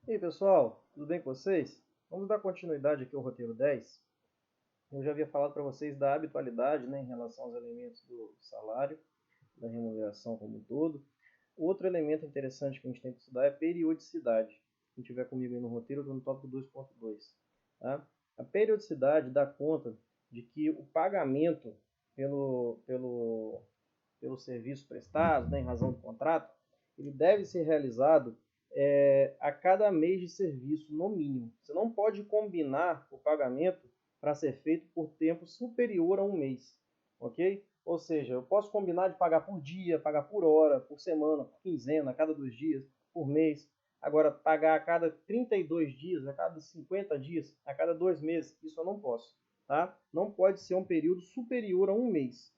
E aí, pessoal, tudo bem com vocês? Vamos dar continuidade aqui ao roteiro 10. Eu já havia falado para vocês da habitualidade, né, em relação aos elementos do salário, da remuneração como um todo. Outro elemento interessante que a gente tem que estudar é a periodicidade. Quem estiver comigo aí no roteiro, eu estou no tópico 2.2. Tá? A periodicidade dá conta de que o pagamento pelo serviço prestado, né, em razão do contrato, ele deve ser realizado a cada mês de serviço, no mínimo. Você não pode combinar o pagamento para ser feito por tempo superior a um mês, ok? Ou seja, eu posso combinar de pagar por dia, pagar por hora, por semana, por quinzena, a cada 2 dias, por mês. Agora, pagar a cada 32 dias, a cada 50 dias, a cada 2 meses, isso eu não posso. Tá? Não pode ser um período superior a um mês.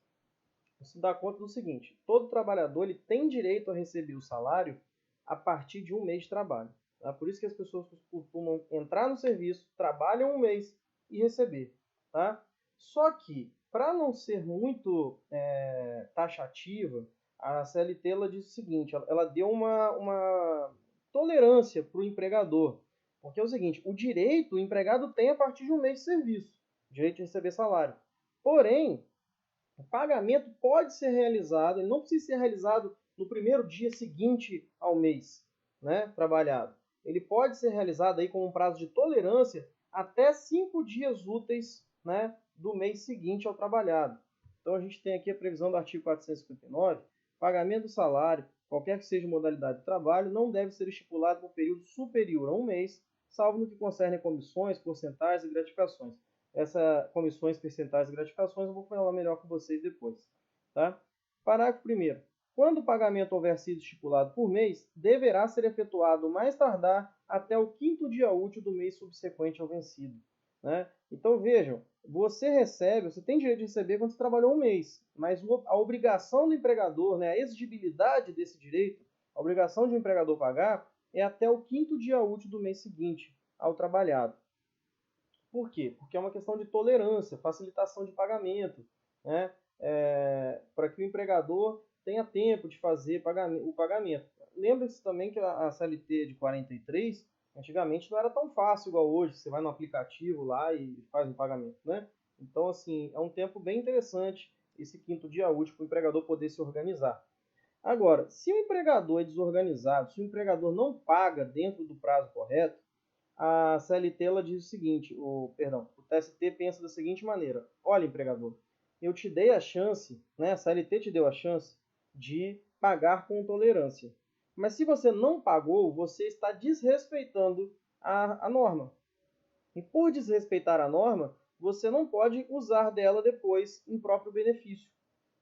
Você dá conta do seguinte: todo trabalhador ele tem direito a receber o salário a partir de um mês de trabalho. Tá? Por isso que as pessoas costumam entrar no serviço, trabalham um mês e receber. Tá? Só que, para não ser muito taxativa, a CLT ela diz o seguinte: ela deu uma tolerância para o empregador. Porque é o seguinte: o direito o empregado tem a partir de um mês de serviço, direito de receber salário. Porém, o pagamento pode ser realizado, ele não precisa ser realizado no primeiro dia seguinte ao mês, né, trabalhado. Ele pode ser realizado aí com um prazo de tolerância até 5 dias úteis, né, do mês seguinte ao trabalhado. Então a gente tem aqui a previsão do artigo 459, pagamento do salário, qualquer que seja a modalidade de trabalho, não deve ser estipulado por período superior a um mês, salvo no que concerne a comissões, porcentagens e gratificações. Essa comissões, percentuais e gratificações eu vou falar melhor com vocês depois. Tá? Parágrafo 1º. Quando o pagamento houver sido estipulado por mês, deverá ser efetuado mais tardar até o 5º dia útil do mês subsequente ao vencido. Né? Então vejam, você tem direito de receber quando você trabalhou um mês, mas a obrigação do empregador, né, a exigibilidade desse direito, a obrigação de um empregador pagar é até o 5º dia útil do mês seguinte ao trabalhado. Por quê? Porque é uma questão de tolerância, facilitação de pagamento, né? Para que o empregador tenha tempo de fazer o pagamento. Lembre-se também que a CLT de 43, antigamente não era tão fácil igual hoje, você vai no aplicativo lá e faz um pagamento, né? Então, assim, é um tempo bem interessante esse 5º dia útil para o empregador poder se organizar. Agora, se o empregador é desorganizado, se o empregador não paga dentro do prazo correto, a CLT ela diz o seguinte, o TST pensa da seguinte maneira: olha, empregador, eu te dei a chance, né, a CLT te deu a chance de pagar com tolerância. Mas se você não pagou, você está desrespeitando a norma. E por desrespeitar a norma, você não pode usar dela depois em próprio benefício.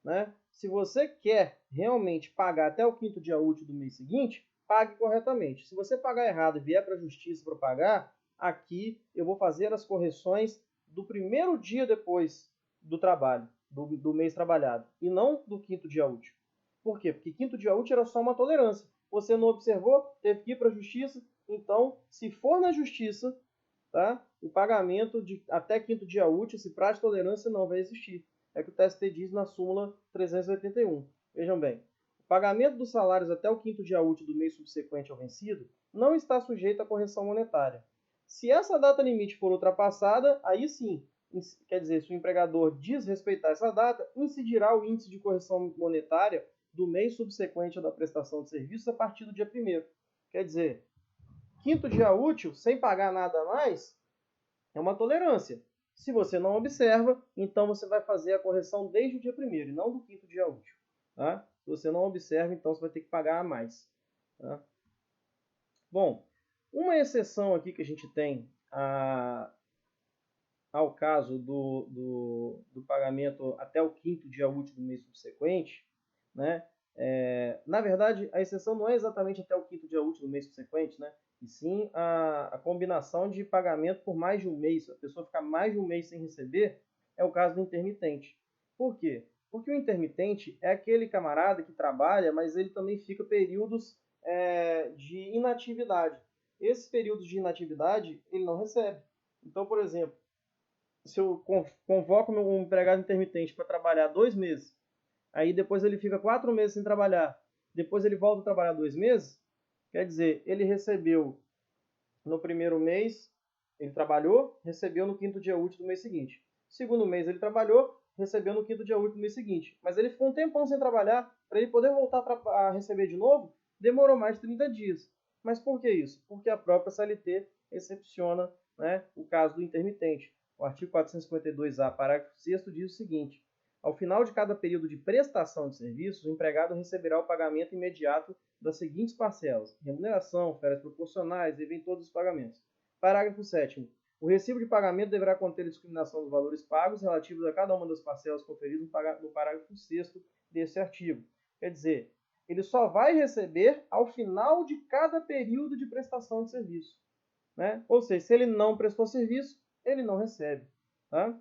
Né? Se você quer realmente pagar até o 5º dia útil do mês seguinte, pague corretamente. Se você pagar errado e vier para a justiça para pagar, aqui eu vou fazer as correções do primeiro dia depois do trabalho, do mês trabalhado, e não do 5º dia útil. Por quê? Porque 5º dia útil era só uma tolerância. Você não observou, teve que ir para a justiça, então, se for na justiça, tá? O pagamento de até 5º dia útil, esse prazo de tolerância não vai existir. É o que o TST diz na súmula 381. Vejam bem, o pagamento dos salários até o 5º dia útil do mês subsequente ao vencido não está sujeito à correção monetária. Se essa data limite for ultrapassada, aí sim, quer dizer, se o empregador desrespeitar essa data, incidirá o índice de correção monetária do mês subsequente ao da prestação de serviços a partir do dia 1º. Quer dizer, 5º dia útil, sem pagar nada a mais, é uma tolerância. Se você não observa, então você vai fazer a correção desde o dia 1º e não do 5º dia útil. Tá? Se você não observa, então você vai ter que pagar a mais. Tá? Bom, uma exceção aqui que a gente tem ao caso do pagamento até o 5º dia útil do mês subsequente, né? Na verdade, a exceção não é exatamente até o 5º dia útil do mês subsequente, né? E sim a combinação de pagamento por mais de um mês. A pessoa ficar mais de um mês sem receber é o caso do intermitente. Por quê? Porque o intermitente é aquele camarada que trabalha, mas ele também fica períodos de inatividade. Esses períodos de inatividade ele não recebe. Então, por exemplo, se eu convoco um empregado intermitente para trabalhar 2 meses, aí depois ele fica 4 meses sem trabalhar, depois ele volta a trabalhar 2 meses, quer dizer, ele recebeu No primeiro mês, ele trabalhou, recebeu no quinto dia útil do mês seguinte. Segundo mês, ele trabalhou, recebeu no quinto dia útil do mês seguinte. Mas ele ficou um tempão sem trabalhar, para ele poder voltar a receber de novo, demorou mais de 30 dias. Mas por que isso? Porque a própria CLT excepciona, né, o caso do intermitente. O artigo 452-A, parágrafo 6º, diz o seguinte: ao final de cada período de prestação de serviços, o empregado receberá o pagamento imediato das seguintes parcelas: remuneração, férias proporcionais, e vem todos os pagamentos. Parágrafo 7º. O recibo de pagamento deverá conter a discriminação dos valores pagos relativos a cada uma das parcelas conferidas no parágrafo 6º desse artigo. Quer dizer, ele só vai receber ao final de cada período de prestação de serviço, né? Ou seja, se ele não prestou serviço, ele não recebe. Tá?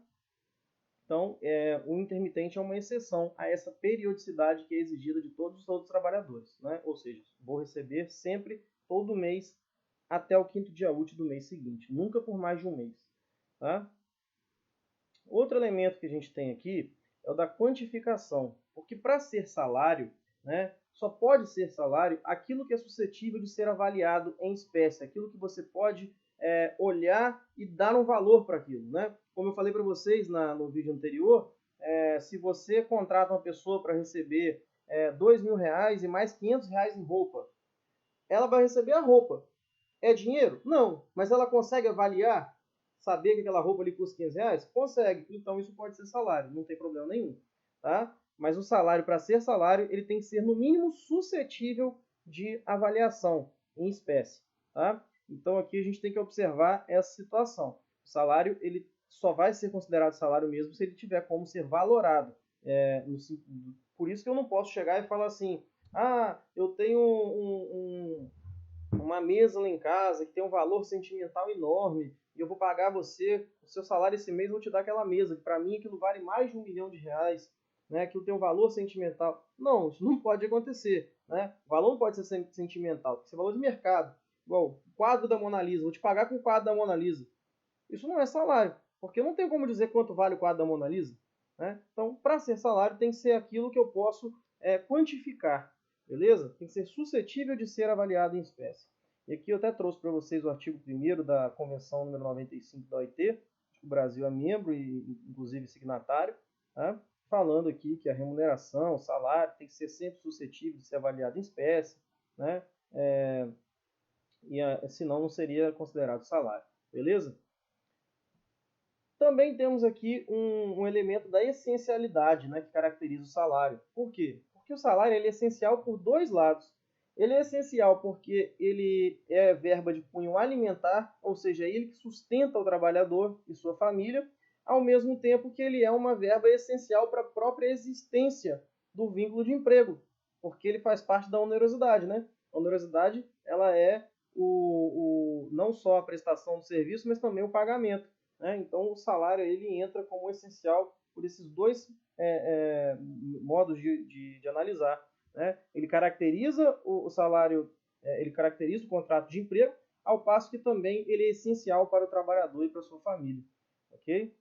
Então, o intermitente é uma exceção a essa periodicidade que é exigida de todos os outros trabalhadores, né? Ou seja, vou receber sempre, todo mês, até o quinto dia útil do mês seguinte, nunca por mais de um mês. Tá? Outro elemento que a gente tem aqui é o da quantificação, porque para ser salário, né, só pode ser salário aquilo que é suscetível de ser avaliado em espécie, aquilo que você pode olhar e dar um valor para aquilo. Né? Como eu falei para vocês no vídeo anterior, se você contrata uma pessoa para receber R$ 2.000 e mais R$ 500 em roupa, ela vai receber a roupa. É dinheiro? Não. Mas ela consegue avaliar, saber que aquela roupa ali custa R$ 500? Consegue. Então isso pode ser salário, não tem problema nenhum. Tá? Mas o salário, para ser salário, ele tem que ser no mínimo suscetível de avaliação em espécie. Tá? Então aqui a gente tem que observar essa situação. O salário ele só vai ser considerado salário mesmo se ele tiver como ser valorado. Por isso que eu não posso chegar e falar assim, eu tenho uma mesa lá em casa que tem um valor sentimental enorme e eu vou pagar você o seu salário esse mês, eu vou te dar aquela mesa, que para mim aquilo vale mais de R$ 1.000.000, né? Aquilo tem um valor sentimental. Não, isso não pode acontecer, né? O valor não pode ser sentimental, tem que ser valor de mercado. Igual o quadro da Mona Lisa, vou te pagar com o quadro da Mona Lisa. Isso não é salário, porque eu não tenho como dizer quanto vale o quadro da Mona Lisa. Né? Então, para ser salário, tem que ser aquilo que eu posso quantificar, beleza? Tem que ser suscetível de ser avaliado em espécie. E aqui eu até trouxe para vocês o artigo 1º da Convenção número 95 da OIT, que o Brasil é membro e, inclusive, signatário, tá? Falando aqui que a remuneração, o salário, tem que ser sempre suscetível de ser avaliado em espécie, né? Senão não seria considerado salário, beleza? Também temos aqui um elemento da essencialidade, né, que caracteriza o salário. Por quê? Porque o salário ele é essencial por dois lados. Ele é essencial porque ele é verba de cunho alimentar, ou seja, ele que sustenta o trabalhador e sua família, ao mesmo tempo que ele é uma verba essencial para a própria existência do vínculo de emprego, porque ele faz parte da onerosidade, né? A onerosidade ela é não só a prestação do serviço, mas também o pagamento. Né? Então, o salário ele entra como essencial por esses dois modos de analisar. Né? Ele caracteriza o salário, ele caracteriza o contrato de emprego, ao passo que também ele é essencial para o trabalhador e para a sua família. Ok?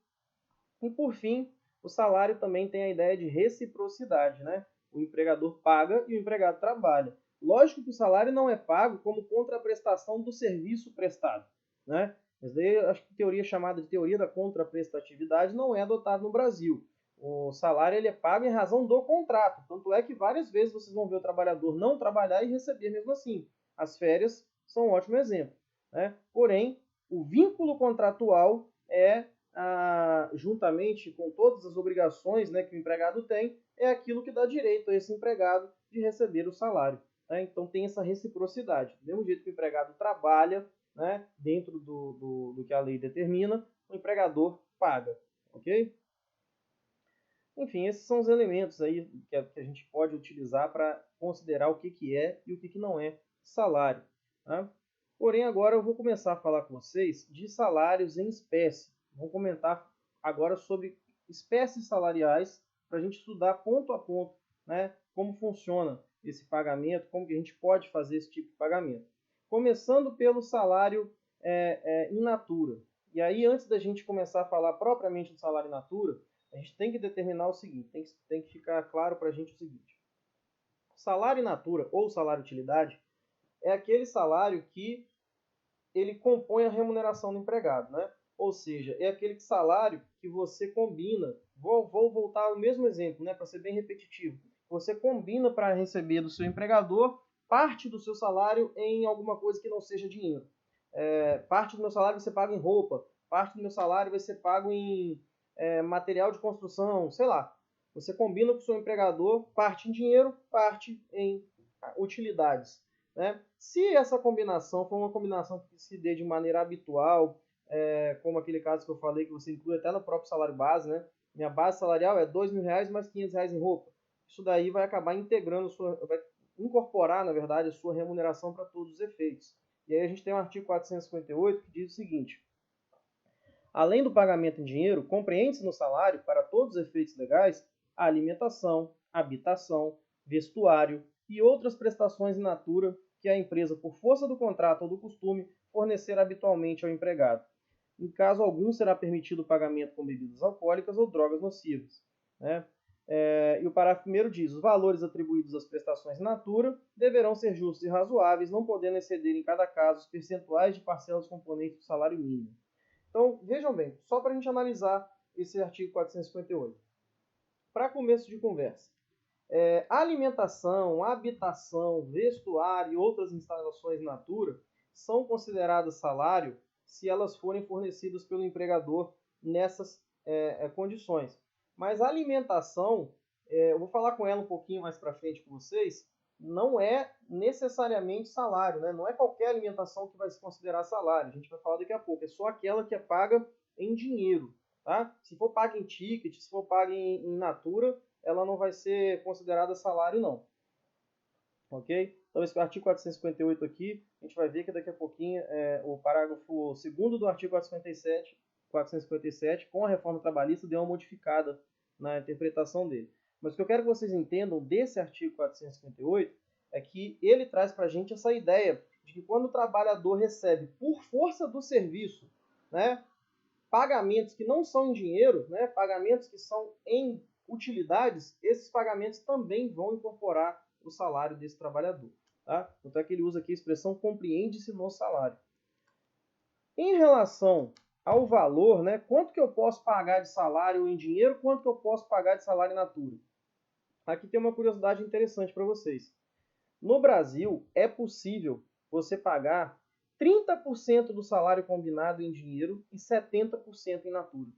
E, por fim, o salário também tem a ideia de reciprocidade. Né? O empregador paga e o empregado trabalha. Lógico que o salário não é pago como contraprestação do serviço prestado. Né? Mas daí, acho que a teoria chamada de teoria da contraprestatividade não é adotada no Brasil. O salário ele é pago em razão do contrato. Tanto é que várias vezes vocês vão ver o trabalhador não trabalhar e receber mesmo assim. As férias são um ótimo exemplo. Né? Porém, o vínculo contratual é, juntamente com todas as obrigações, né, que o empregado tem, é aquilo que dá direito a esse empregado de receber o salário. Né? Então tem essa reciprocidade. Do mesmo jeito que o empregado trabalha, né, dentro do que a lei determina, o empregador paga. Ok? Enfim, esses são os elementos aí que a gente pode utilizar para considerar o que é e o que não é salário. Tá? Porém, agora eu vou começar a falar com vocês de salários em espécie. Vamos comentar agora sobre espécies salariais para a gente estudar ponto a ponto, né, como funciona esse pagamento, como que a gente pode fazer esse tipo de pagamento. Começando pelo salário in natura. E aí, antes da gente começar a falar propriamente do salário in natura, a gente tem que determinar o seguinte, tem que ficar claro para a gente o seguinte. Salário in natura ou salário utilidade é aquele salário que ele compõe a remuneração do empregado, né? Ou seja, é aquele salário que você combina. Vou voltar ao mesmo exemplo, né, para ser bem repetitivo. Você combina para receber do seu empregador parte do seu salário em alguma coisa que não seja dinheiro. Parte do meu salário você paga em roupa, parte do meu salário vai ser pago em material de construção, sei lá. Você combina com o seu empregador, parte em dinheiro, parte em utilidades. Né? Se essa combinação for uma combinação que se dê de maneira habitual, como aquele caso que eu falei, que você inclui até no próprio salário base, né? Minha base salarial é R$2.000 mais R$500 em roupa. Isso daí vai acabar integrando, vai incorporar, na verdade, a sua remuneração para todos os efeitos. E aí a gente tem o artigo 458 que diz o seguinte: além do pagamento em dinheiro, compreende-se no salário, para todos os efeitos legais, a alimentação, habitação, vestuário e outras prestações in natura que a empresa, por força do contrato ou do costume, fornecer habitualmente ao empregado. Em caso algum, será permitido o pagamento com bebidas alcoólicas ou drogas nocivas. Né? E o parágrafo 1º diz: os valores atribuídos às prestações in natura deverão ser justos e razoáveis, não podendo exceder em cada caso os percentuais de parcelas componentes do salário mínimo. Então, vejam bem, só para a gente analisar esse artigo 458. Para começo de conversa, alimentação, habitação, vestuário e outras instalações in natura são consideradas salário se elas forem fornecidas pelo empregador nessas condições. Mas a alimentação, eu vou falar com ela um pouquinho mais para frente com vocês, não é necessariamente salário, né? Não é qualquer alimentação que vai se considerar salário. A gente vai falar daqui a pouco. É só aquela que é paga em dinheiro, tá? Se for paga em ticket, se for paga em natura, ela não vai ser considerada salário, não. Ok? Então, esse artigo 458 aqui, a gente vai ver que daqui a pouquinho o parágrafo 2º do artigo 457, com a reforma trabalhista, deu uma modificada na interpretação dele. Mas o que eu quero que vocês entendam desse artigo 458 é que ele traz para a gente essa ideia de que quando o trabalhador recebe, por força do serviço, né, pagamentos que não são em dinheiro, né, pagamentos que são em utilidades, esses pagamentos também vão incorporar o salário desse trabalhador. Tá? Então é que ele usa aqui a expressão compreende-se no salário. Em relação ao valor, né, quanto que eu posso pagar de salário em dinheiro, quanto que eu posso pagar de salário in natura? Aqui tem uma curiosidade interessante para vocês. No Brasil, é possível você pagar 30% do salário combinado em dinheiro e 70% em natura.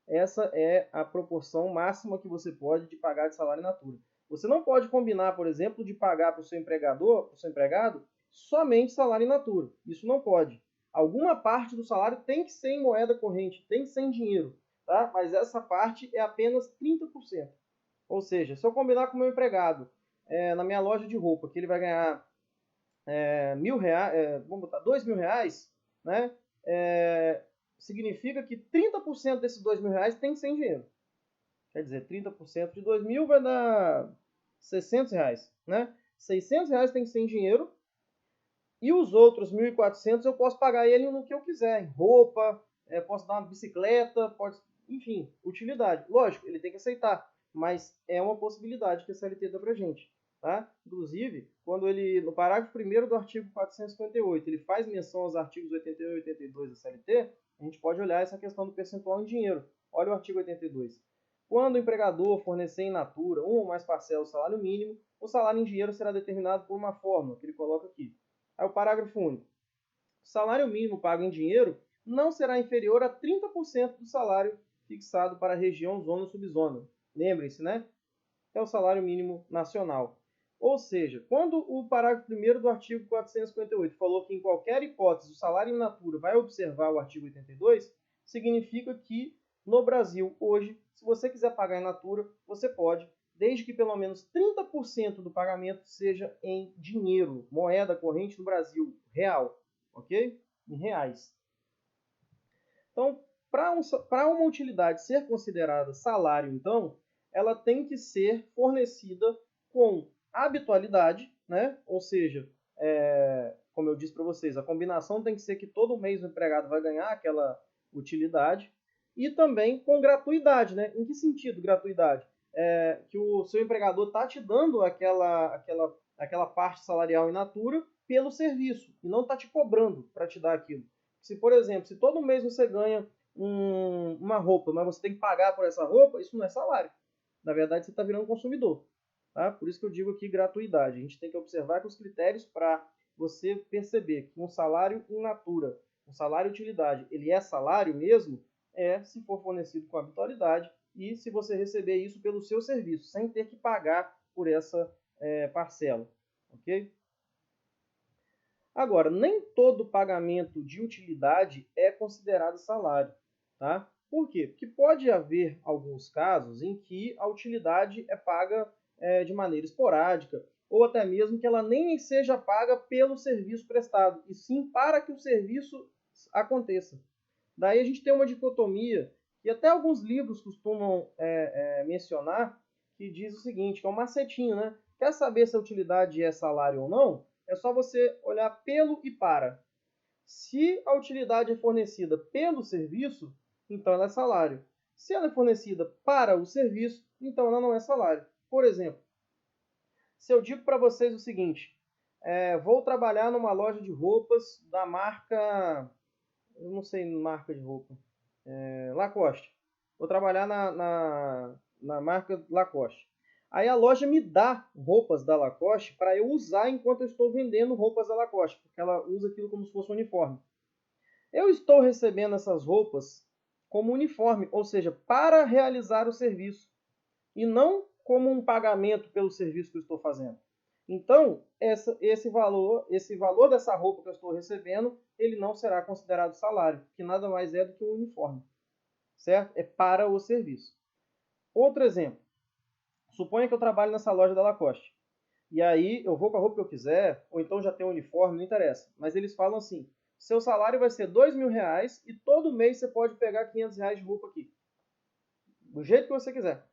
Essa é a proporção máxima que você pode de pagar de salário in natura. Você não pode combinar, por exemplo, de pagar para o seu empregador, para o seu empregado, somente salário in natura. Isso não pode. Alguma parte do salário tem que ser em moeda corrente, tem que ser em dinheiro, tá? Mas essa parte é apenas 30%. Ou seja, se eu combinar com o meu empregado na minha loja de roupa que ele vai ganhar R$1.000, vamos botar R$2.000, né? Significa que 30% desses R$2.000 tem que ser em dinheiro. Quer dizer, 30% de 2.000 vai dar R$600, né? R$600 tem que ser em dinheiro e os outros 1.400 eu posso pagar ele no que eu quiser, em roupa, posso dar uma bicicleta, enfim, utilidade. Lógico, ele tem que aceitar, mas é uma possibilidade que a CLT dá pra gente. Tá? Inclusive, quando ele, no parágrafo 1º do artigo 458, ele faz menção aos artigos 81 e 82 da CLT, a gente pode olhar essa questão do percentual em dinheiro. Olha o artigo 82. Quando o empregador fornecer in natura uma ou mais parcelas do salário mínimo, o salário em dinheiro será determinado por uma fórmula que ele coloca aqui. Aí o parágrafo único. O salário mínimo pago em dinheiro não será inferior a 30% do salário fixado para a região, zona ou subzona. Lembrem-se, né? É o salário mínimo nacional. Ou seja, quando o parágrafo 1º do artigo 458 falou que em qualquer hipótese o salário in natura vai observar o artigo 82, significa que no Brasil hoje, se você quiser pagar in natura, você pode, desde que pelo menos 30% do pagamento seja em dinheiro, moeda corrente no Brasil, real, ok? Em reais. Então, para uma utilidade ser considerada salário, então, ela tem que ser fornecida com habitualidade, né? Ou seja, como eu disse para vocês, a combinação tem que ser que todo mês o empregado vai ganhar aquela utilidade e também com gratuidade, né? Em que sentido gratuidade? Que o seu empregador está te dando aquela parte salarial in natura pelo serviço e não está te cobrando para te dar aquilo. Se, por exemplo, se todo mês você ganha uma roupa, mas você tem que pagar por essa roupa, isso não é salário. Na verdade, você está virando consumidor. Tá? Por isso que eu digo aqui gratuidade. A gente tem que observar que os critérios para você perceber que um salário in natura, um salário utilidade, ele é salário mesmo, se for fornecido com habitualidade e se você receber isso pelo seu serviço, sem ter que pagar por essa parcela. Ok? Agora, nem todo pagamento de utilidade é considerado salário. Tá? Por quê? Porque pode haver alguns casos em que a utilidade é paga de maneira esporádica, ou até mesmo que ela nem seja paga pelo serviço prestado, e sim para que o serviço aconteça. Daí a gente tem uma dicotomia, que até alguns livros costumam mencionar, que diz o seguinte, que é um macetinho, né? Quer saber se a utilidade é salário ou não? É só você olhar pelo e para. Se a utilidade é fornecida pelo serviço, então ela é salário. Se ela é fornecida para o serviço, então ela não é salário. Por exemplo, se eu digo para vocês o seguinte, vou trabalhar numa loja de roupas da marca, eu não sei marca de roupa, Lacoste. Vou trabalhar na marca Lacoste. Aí a loja me dá roupas da Lacoste para eu usar enquanto eu estou vendendo roupas da Lacoste, porque ela usa aquilo como se fosse um uniforme. Eu estou recebendo essas roupas como uniforme, ou seja, para realizar o serviço, e não como um pagamento pelo serviço que eu estou fazendo. Então, esse valor dessa roupa que eu estou recebendo, ele não será considerado salário, que nada mais é do que um uniforme, certo? É para o serviço. Outro exemplo. Suponha que eu trabalho nessa loja da Lacoste. E aí eu vou com a roupa que eu quiser, ou então já tem um uniforme, não interessa. Mas eles falam assim, seu salário vai ser R$2.000 e todo mês você pode pegar R$500 de roupa aqui. Do jeito que você quiser.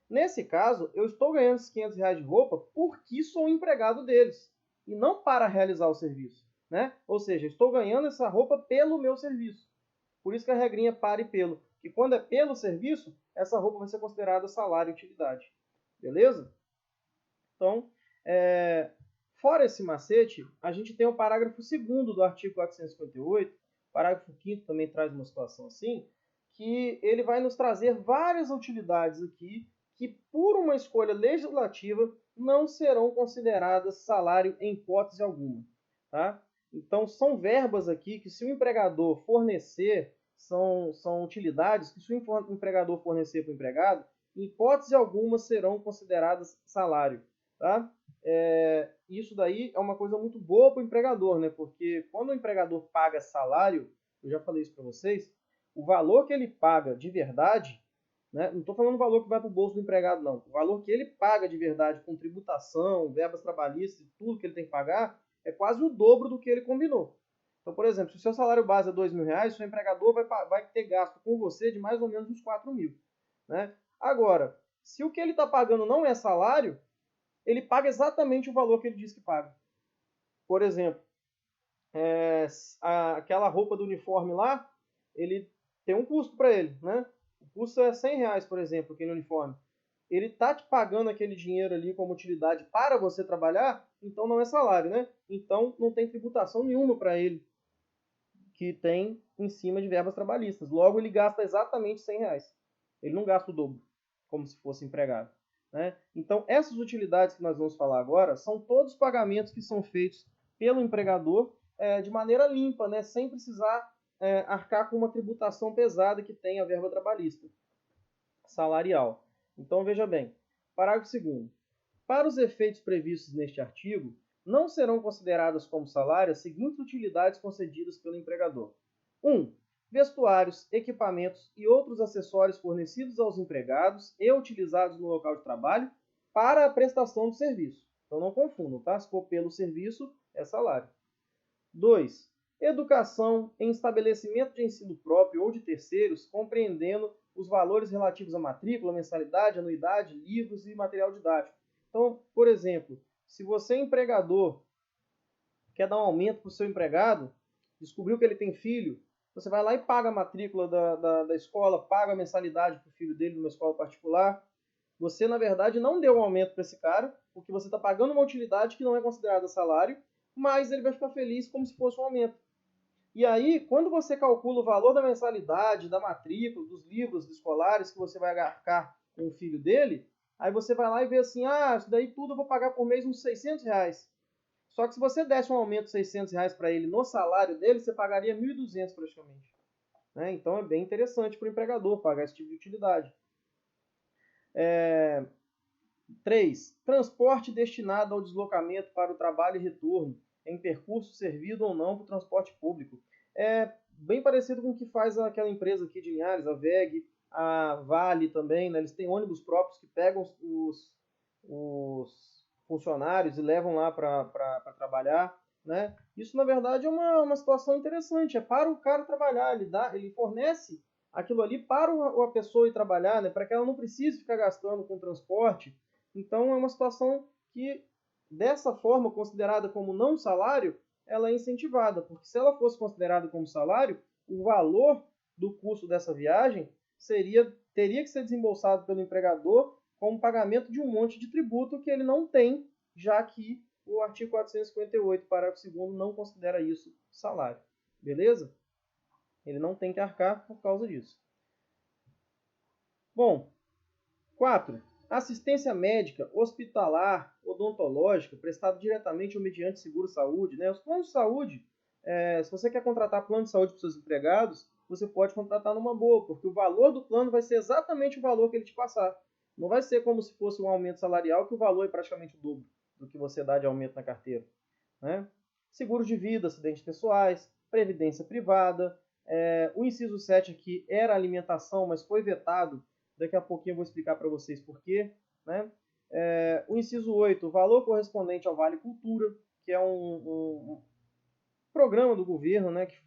Nesse caso, eu estou ganhando esses R$500 de roupa porque sou empregado deles. E não para realizar o serviço. Né? Ou seja, estou ganhando essa roupa pelo meu serviço. Por isso que a regrinha é para e pelo. Que quando é pelo serviço, essa roupa vai ser considerada salário e utilidade. Beleza? Então, fora esse macete, a gente tem o parágrafo 2º do artigo 458, o parágrafo 5º também traz uma situação assim, que ele vai nos trazer várias utilidades aqui que, por uma escolha legislativa, não serão consideradas salário em hipótese alguma. Tá? Então, são verbas aqui que, se o empregador fornecer, são utilidades que, se o empregador fornecer para o empregado, em hipótese alguma serão consideradas salário. Tá? Isso daí é uma coisa muito boa para o empregador, né? Porque quando o empregador paga salário, eu já falei isso para vocês, o valor que ele paga de verdade, né? Não estou falando o valor que vai para o bolso do empregado, não. O valor que ele paga de verdade com tributação, verbas trabalhistas e tudo que ele tem que pagar, é quase o dobro do que ele combinou. Então, por exemplo, se o seu salário base é R$2.000, seu empregador vai ter gasto com você de mais ou menos uns R$4.000. Né? Agora, se o que ele está pagando não é salário, ele paga exatamente o valor que ele diz que paga. Por exemplo, aquela roupa do uniforme lá, ele tem um custo para ele, né? O custo é R$100, por exemplo, aquele uniforme. Ele está te pagando aquele dinheiro ali como utilidade para você trabalhar, então não é salário, né? Então não tem tributação nenhuma para ele que tem em cima de verbas trabalhistas. Logo, ele gasta exatamente R$100. Ele não gasta o dobro, como se fosse empregado. Né? Então, essas utilidades que nós vamos falar agora são todos pagamentos que são feitos pelo empregador de maneira limpa, né? Sem precisar arcar com uma tributação pesada que tem a verba trabalhista salarial. Então, veja bem, parágrafo 2º. Para os efeitos previstos neste artigo, não serão consideradas como salário as seguintes utilidades concedidas pelo empregador. 1. Vestuários, equipamentos e outros acessórios fornecidos aos empregados e utilizados no local de trabalho para a prestação do serviço. Então não confundam, tá? Se for pelo serviço, é salário. 2. Educação em estabelecimento de ensino próprio ou de terceiros, compreendendo os valores relativos à matrícula, mensalidade, anuidade, livros e material didático. Então, por exemplo, se você, empregador, quer dar um aumento para o seu empregado, descobriu que ele tem filho, você vai lá e paga a matrícula da escola, paga a mensalidade para o filho dele numa escola particular. Você, na verdade, não deu um aumento para esse cara, porque você está pagando uma utilidade que não é considerada salário, mais ele vai ficar feliz como se fosse um aumento. E aí, quando você calcula o valor da mensalidade, da matrícula, dos livros escolares que você vai arcar com o filho dele, aí você vai lá e vê assim, isso daí tudo eu vou pagar por mês uns R$ 600. Só que se você desse um aumento de R$ 600 para ele no salário dele, você pagaria 1.200 praticamente. Né? Então é bem interessante para o empregador pagar esse tipo de utilidade. 3. Transporte destinado ao deslocamento para o trabalho e retorno, em percurso servido ou não por transporte público. É bem parecido com o que faz aquela empresa aqui de Linhares, a VEG, a Vale também, né? Eles têm ônibus próprios que pegam os funcionários e levam lá para trabalhar. Né? Isso, na verdade, é uma situação interessante. É para o cara trabalhar, ele fornece aquilo ali para a pessoa ir trabalhar, né? Para que ela não precise ficar gastando com transporte. Então, é uma situação que, dessa forma, considerada como não salário, ela é incentivada, porque se ela fosse considerada como salário, o valor do custo dessa viagem teria que ser desembolsado pelo empregador como pagamento de um monte de tributo que ele não tem, já que o artigo 458, parágrafo 2º, não considera isso salário. Beleza? Ele não tem que arcar por causa disso. Bom, 4. Assistência médica, hospitalar, odontológica, prestada diretamente ou mediante seguro-saúde. Né? Os planos de saúde, se você quer contratar plano de saúde para os seus empregados, você pode contratar numa boa, porque o valor do plano vai ser exatamente o valor que ele te passar. Não vai ser como se fosse um aumento salarial, que o valor é praticamente o dobro do que você dá de aumento na carteira. Né? Seguro de vida, acidentes pessoais, previdência privada. O inciso 7 aqui era alimentação, mas foi vetado. Daqui a pouquinho eu vou explicar para vocês por quê. Né? O inciso 8, o valor correspondente ao Vale Cultura, que é um programa do governo, né, que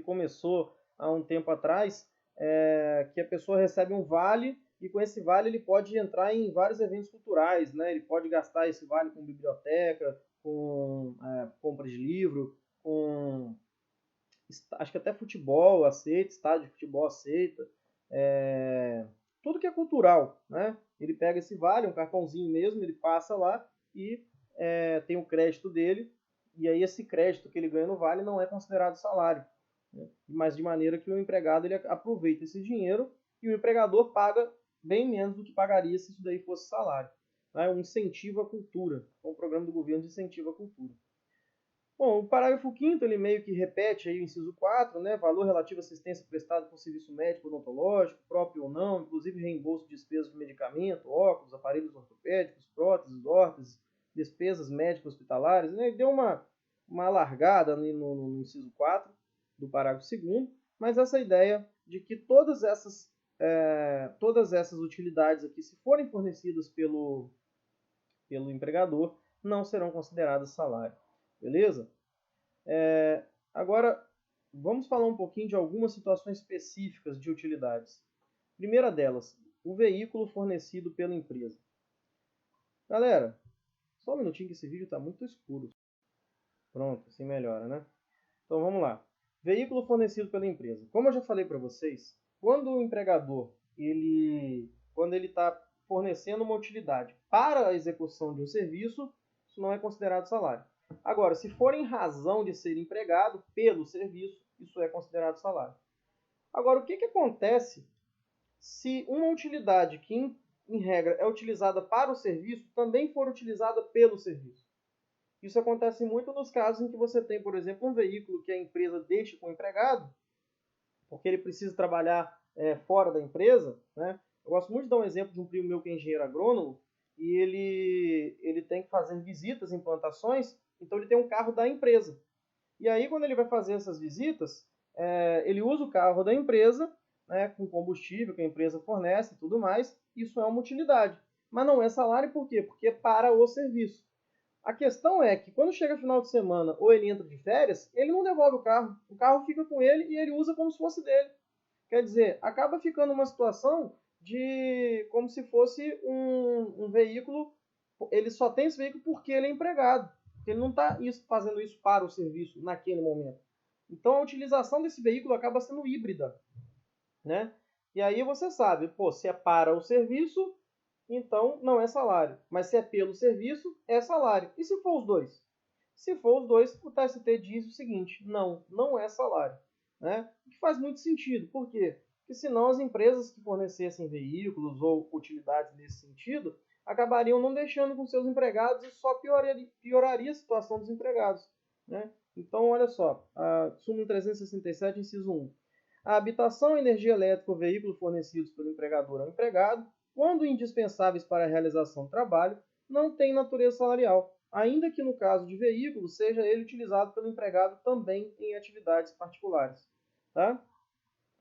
começou há um tempo atrás, que a pessoa recebe um vale e com esse vale ele pode entrar em vários eventos culturais. Né? Ele pode gastar esse vale com biblioteca, com compra de livro, com acho que até futebol aceita, estádio de futebol aceita. Tudo que é cultural, né? Ele pega esse vale, um cartãozinho mesmo, ele passa lá e tem o crédito dele, e aí esse crédito que ele ganha no vale não é considerado salário, né? Mas de maneira que o empregado ele aproveita esse dinheiro e o empregador paga bem menos do que pagaria se isso daí fosse salário. Né? Um incentivo à cultura, um programa do governo de incentivo à cultura. Bom, o parágrafo 5º, ele meio que repete aí o inciso 4, né? Valor relativo à assistência prestada por serviço médico odontológico, próprio ou não, inclusive reembolso de despesas de medicamento, óculos, aparelhos ortopédicos, próteses, órteses, despesas médicas hospitalares. Né? Ele deu uma largada no inciso 4 do parágrafo 2º, mas essa ideia de que todas essas utilidades aqui, se forem fornecidas pelo empregador, não serão consideradas salário. Beleza? Agora, vamos falar um pouquinho de algumas situações específicas de utilidades. Primeira delas, o veículo fornecido pela empresa. Galera, só um minutinho que esse vídeo está muito escuro. Pronto, assim melhora, né? Então vamos lá. Veículo fornecido pela empresa. Como eu já falei para vocês, quando o empregador quando ele está fornecendo uma utilidade para a execução de um serviço, isso não é considerado salário. Agora, se for em razão de ser empregado pelo serviço, isso é considerado salário. Agora, o que acontece se uma utilidade que, em regra, é utilizada para o serviço, também for utilizada pelo serviço? Isso acontece muito nos casos em que você tem, por exemplo, um veículo que a empresa deixa com o empregado, porque ele precisa trabalhar fora da empresa. Né? Eu gosto muito de dar um exemplo de um primo meu que é engenheiro agrônomo, e ele tem que fazer visitas em plantações, então ele tem um carro da empresa. E aí, quando ele vai fazer essas visitas, ele usa o carro da empresa, né, com combustível que a empresa fornece e tudo mais. Isso é uma utilidade. Mas não é salário, por quê? Porque é para o serviço. A questão é que quando chega final de semana ou ele entra de férias, ele não devolve o carro fica com ele e ele usa como se fosse dele. Quer dizer, acaba ficando uma situação de como se fosse um veículo, ele só tem esse veículo porque ele é empregado. Ele não está fazendo isso para o serviço naquele momento. Então a utilização desse veículo acaba sendo híbrida. Né? E aí você sabe, se é para o serviço, então não é salário. Mas se é pelo serviço, é salário. E se for os dois? Se for os dois, o TST diz o seguinte: não é salário. Né? O que faz muito sentido. Por quê? Porque senão as empresas que fornecessem veículos ou utilidades nesse sentido acabariam não deixando com seus empregados e só pioraria a situação dos empregados. Né? Então, olha só, a súmula 367, inciso 1. A habitação, energia elétrica ou veículo fornecidos pelo empregador ao empregado, quando indispensáveis para a realização do trabalho, não tem natureza salarial, ainda que no caso de veículo seja ele utilizado pelo empregado também em atividades particulares. Tá?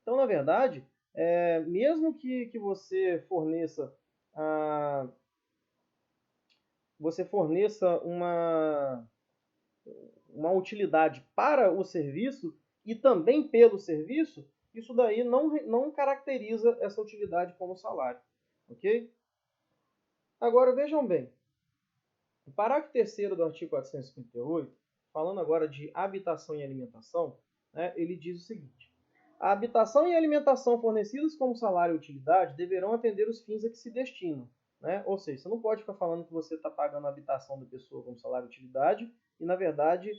Então, na verdade, mesmo que você forneça uma utilidade para o serviço e também pelo serviço, isso daí não caracteriza essa utilidade como salário. Ok? Agora, vejam bem. O parágrafo 3º do artigo 458, falando agora de habitação e alimentação, né, ele diz o seguinte: a habitação e a alimentação fornecidas como salário e utilidade deverão atender os fins a que se destinam. Né? Ou seja, você não pode ficar falando que você está pagando a habitação da pessoa como salário e utilidade e, na verdade,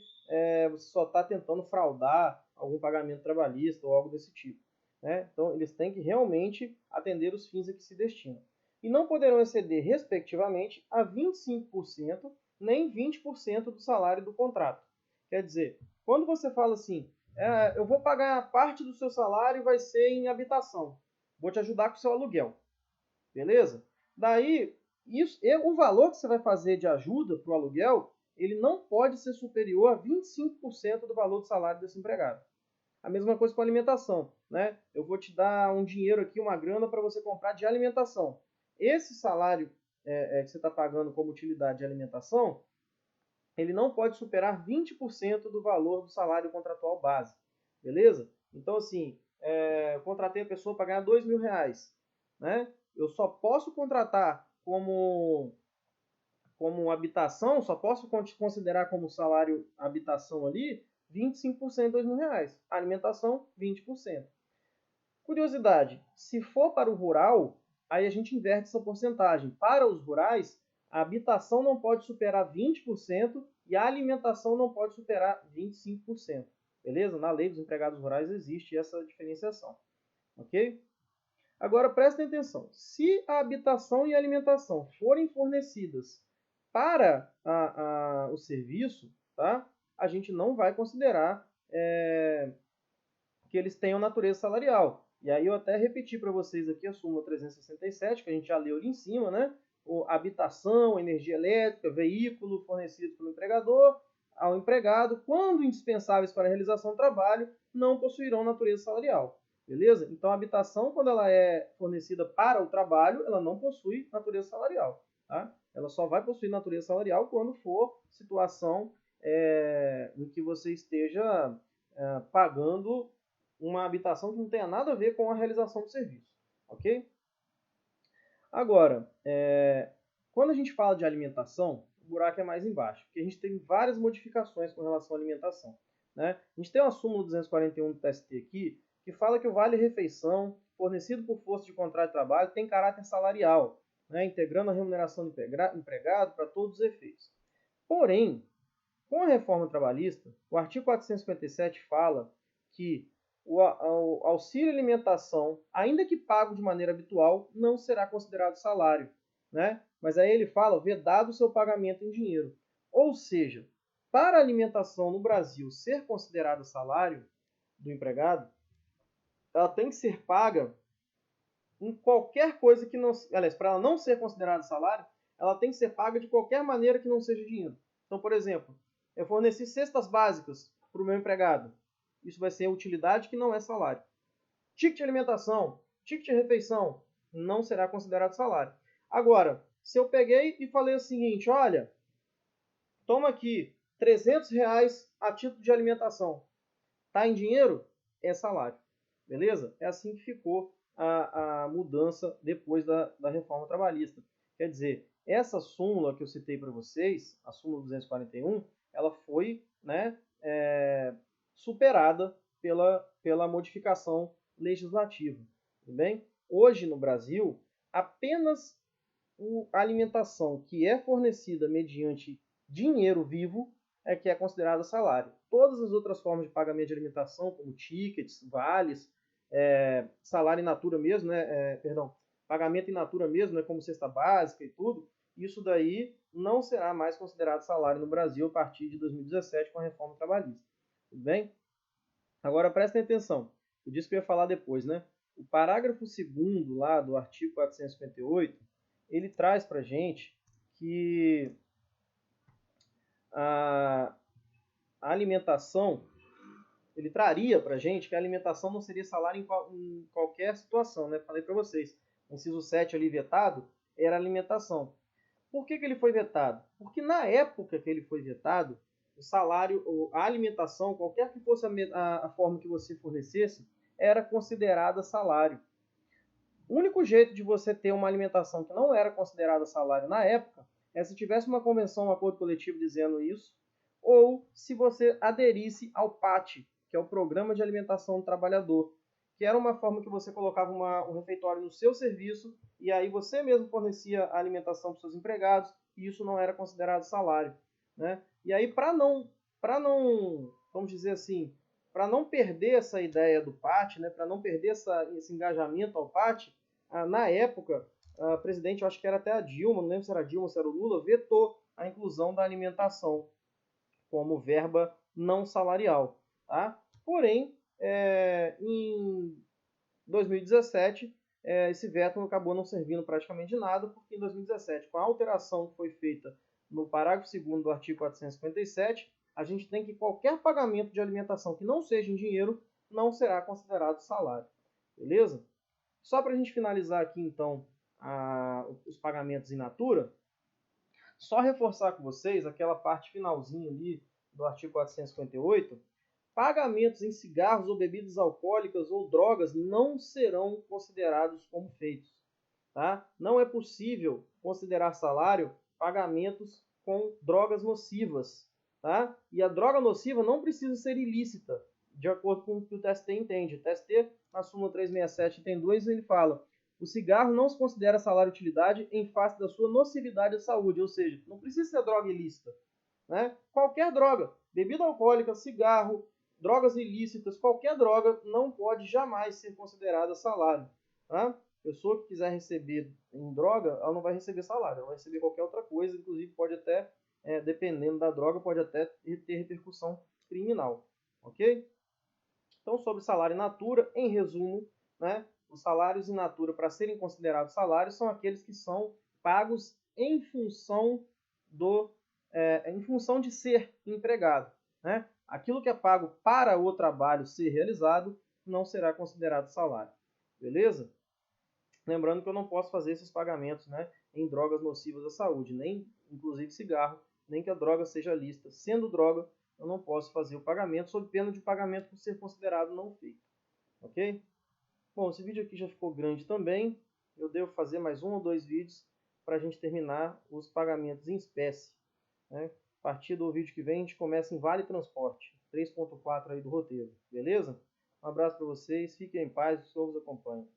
você só está tentando fraudar algum pagamento trabalhista ou algo desse tipo. Né? Então, eles têm que realmente atender os fins a que se destinam. E não poderão exceder, respectivamente, a 25% nem 20% do salário do contrato. Quer dizer, quando você fala assim, eu vou pagar parte do seu salário e vai ser em habitação. Vou te ajudar com o seu aluguel. Beleza? Daí, o valor que você vai fazer de ajuda para o aluguel, ele não pode ser superior a 25% do valor do salário desse empregado. A mesma coisa com a alimentação. Né? Eu vou te dar um dinheiro aqui, uma grana para você comprar de alimentação. Esse salário que você está pagando como utilidade de alimentação, ele não pode superar 20% do valor do salário contratual base. Beleza? Então, assim, eu contratei a pessoa para ganhar R$2.000. Né? Eu só posso contratar como habitação, só posso considerar como salário habitação ali 25% de R$2.000. Alimentação, 20%. Curiosidade, se for para o rural, aí a gente inverte essa porcentagem. Para os rurais, a habitação não pode superar 20% e a alimentação não pode superar 25%. Beleza? Na lei dos empregados rurais existe essa diferenciação. Ok? Agora prestem atenção. Se a habitação e a alimentação forem fornecidas para o serviço, tá? A gente não vai considerar que eles tenham natureza salarial. E aí eu até repeti para vocês aqui a súmula 367, que a gente já leu ali em cima, né? Habitação, energia elétrica, veículo fornecido pelo empregador ao empregado, quando indispensáveis para a realização do trabalho, não possuirão natureza salarial. Beleza? Então a habitação, quando ela é fornecida para o trabalho, ela não possui natureza salarial. Tá? Ela só vai possuir natureza salarial quando for situação em que você esteja pagando uma habitação que não tenha nada a ver com a realização do serviço. Ok? Agora, quando a gente fala de alimentação, o buraco é mais embaixo, porque a gente tem várias modificações com relação à alimentação. Né? A gente tem uma súmula 241 do TST aqui, que fala que o vale-refeição fornecido por força de contrato de trabalho tem caráter salarial, né? Integrando a remuneração do empregado para todos os efeitos. Porém, com a reforma trabalhista, o artigo 457 fala que o auxílio alimentação, ainda que pago de maneira habitual, não será considerado salário. Né? Mas aí ele fala, vedado o seu pagamento em dinheiro. Ou seja, para a alimentação no Brasil ser considerada salário do empregado, ela tem que ser paga em qualquer coisa que não... Aliás, para ela não ser considerada salário, ela tem que ser paga de qualquer maneira que não seja dinheiro. Então, por exemplo, eu forneci cestas básicas para o meu empregado. Isso vai ser utilidade que não é salário. Ticket de alimentação, ticket de refeição, não será considerado salário. Agora, se eu peguei e falei o seguinte, olha, toma aqui R$300 a título de alimentação. Tá em dinheiro? É salário. Beleza? É assim que ficou a mudança depois da reforma trabalhista. Quer dizer, essa súmula que eu citei para vocês, a súmula 241, ela foi superada pela modificação legislativa. Tudo bem? Hoje no Brasil, apenas a alimentação que é fornecida mediante dinheiro vivo é que é considerada salário. Todas as outras formas de pagamento de alimentação, como tickets, vales, salário in natura mesmo, né? Pagamento in natura mesmo, né? Como cesta básica e tudo, isso daí não será mais considerado salário no Brasil a partir de 2017 com a reforma trabalhista. Tudo bem? Agora prestem atenção. Eu disse que eu ia falar depois, né? O parágrafo 2º lá do artigo 458, ele traz para a gente que a alimentação, ele traria para a gente que a alimentação não seria salário em qualquer situação, né? Falei para vocês, o inciso 7 ali vetado era alimentação. Por que ele foi vetado? Porque na época que ele foi vetado, o salário, a alimentação, qualquer que fosse a forma que você fornecesse, era considerada salário. O único jeito de você ter uma alimentação que não era considerada salário na época é se tivesse uma convenção, um acordo coletivo dizendo isso, ou se você aderisse ao PAT, que é o Programa de Alimentação do Trabalhador, que era uma forma que você colocava um refeitório no seu serviço e aí você mesmo fornecia a alimentação para os seus empregados e isso não era considerado salário, né? E aí para não, vamos dizer assim, para não perder essa ideia do PAT, né, para não perder esse engajamento ao PAT, na época, a presidente, eu acho que era até a Dilma, não lembro se era a Dilma ou se era o Lula, vetou a inclusão da alimentação como verba não salarial. Tá? Porém, em 2017, esse veto acabou não servindo praticamente de nada, porque em 2017, com a alteração que foi feita no parágrafo 2º do artigo 457, a gente tem que qualquer pagamento de alimentação que não seja em dinheiro não será considerado salário. Beleza? Só para a gente finalizar aqui, então, os pagamentos in natura, só reforçar com vocês aquela parte finalzinha ali do artigo 458, pagamentos em cigarros ou bebidas alcoólicas ou drogas não serão considerados como feitos. Tá? Não é possível considerar salário pagamentos com drogas nocivas. Tá? E a droga nociva não precisa ser ilícita, de acordo com o que o TST entende. O TST, na súmula 367, item 2, ele fala: o cigarro não se considera salário-utilidade em face da sua nocividade à saúde, ou seja, não precisa ser droga ilícita. Né? Qualquer droga, bebida alcoólica, cigarro, drogas ilícitas, qualquer droga não pode jamais ser considerada salário. Tá? Pessoa que quiser receber em droga, ela não vai receber salário, ela vai receber qualquer outra coisa, inclusive pode até, dependendo da droga, pode até ter repercussão criminal. Ok? Então, sobre salário in natura, em resumo, né, os salários in natura, para serem considerados salários, são aqueles que são pagos em função de ser empregado. Né? Aquilo que é pago para o trabalho ser realizado não será considerado salário. Beleza? Lembrando que eu não posso fazer esses pagamentos, né, em drogas nocivas à saúde, nem inclusive cigarro, nem que a droga seja lícita. Sendo droga, eu não posso fazer o pagamento, sob pena de pagamento por ser considerado não feito. Ok? Bom, esse vídeo aqui já ficou grande também. Eu devo fazer mais 1 ou 2 vídeos para a gente terminar os pagamentos em espécie. Né? A partir do vídeo que vem, a gente começa em Vale Transporte, 3.4 aí do roteiro. Beleza? Um abraço para vocês, fiquem em paz, o Senhor vos acompanhe.